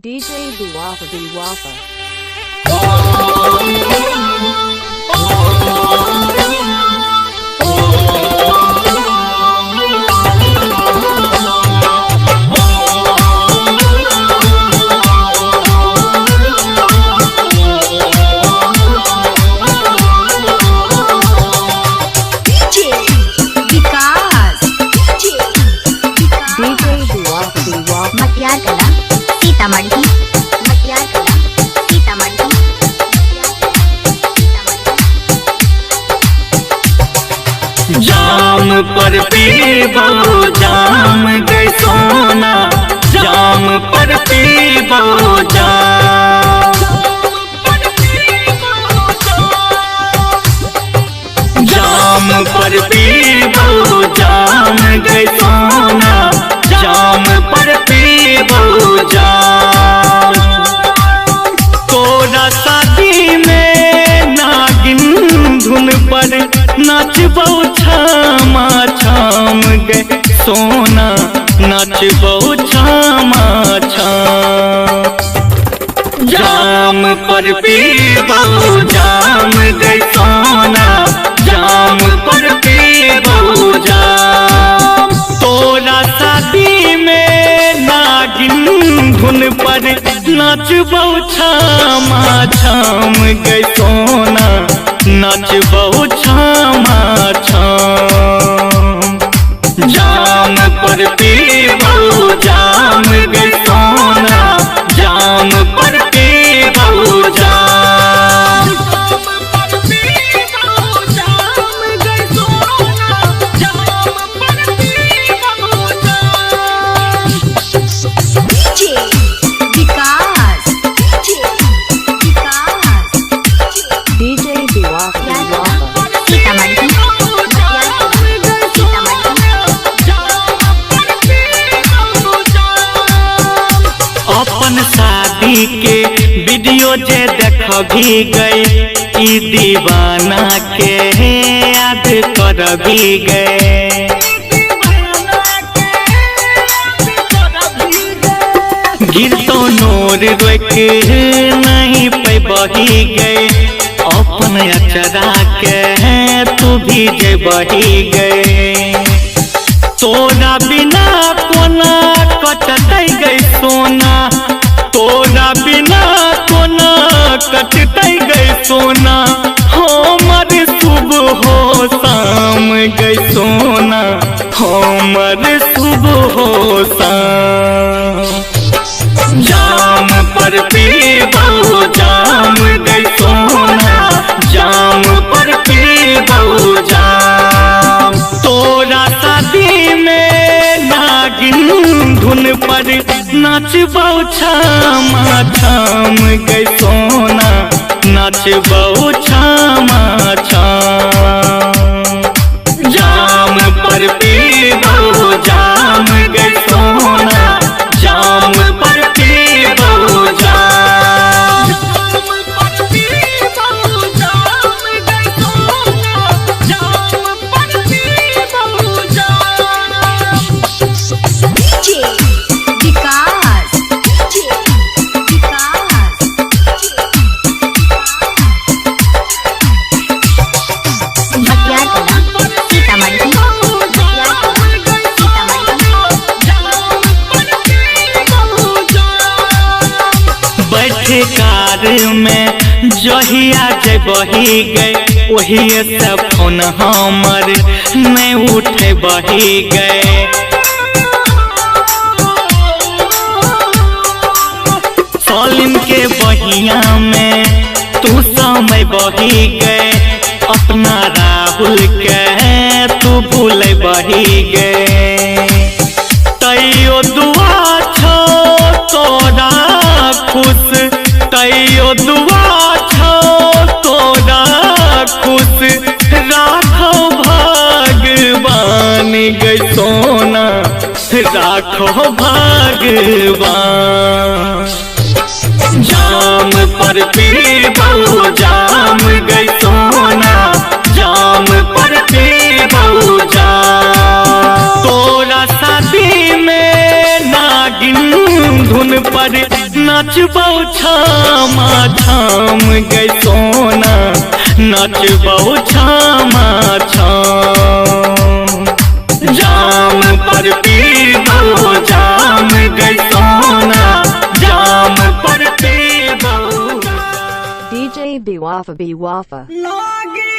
DJ Buwafa Buwafa. जाम पर पीबो जाम गई सोना, जाम पर पीबो जाम, जाम पर पीबो जाम गई सोना, जाम पर पीबो जाम। तोरा शादी में नागिन धुन पर नाचबो छामा छाम गे सोना, नाचबो छामा छाम। जाम पर पीबो जाम गे सोना, जाम पर पीबो जाम। तोरा शादी में नागिन धुन पर नाचबो छामा छाम गे सोना, नाचबो छामा छाम। जाम पर पीबो जाम गे सोना, जाम पर पीबो जाम। अपन शादी के वीडियो जे देख भी गई, ई दीवाना के याद कर भी गए। गिरतो नोर रोक नहीं पे बही गए, अपन अचरा के तू भी जे बही गए। तोरा बिना कोना कटतै गई सोना, तोरा बिना कोना कटतै गई सोना। हमर शुभ हो शाम गई सोना, हमर शुभ हो शाम। जाम पर पीबो जाम गई सोना, जाम पर पीबो जाम। तोरा शादी में नागिन धुन पर नाचबो छामा छाम गई सोना, नाचबो छामा छाम। जाम पर पीबो जाम गई सोना, जाम पर पीबो जाम। कार में जहिया जे बही गए, वही से फोन हमर नहीं उठे बही गए। सालिम के बहिया में तू समय बही गए, अपना राहुल के तू भूल बही गए। तैयो दुआ छो तोरा खुश, तैयो दुआ छो तोरा खुश, राखो भगवान गई सोना, राखो भगवान। जाम पर पीबो जाम गई सोना, जाम पर पीबो जाम। तोरा शादी में नागिन धुन पर नचबौ छामा छाम गई सोना, नचबौ छामा छाम। जाम पर पीबौ जाम गई सोना, जाम पर पीबौ। DJ Bewafa Bewafa. Login.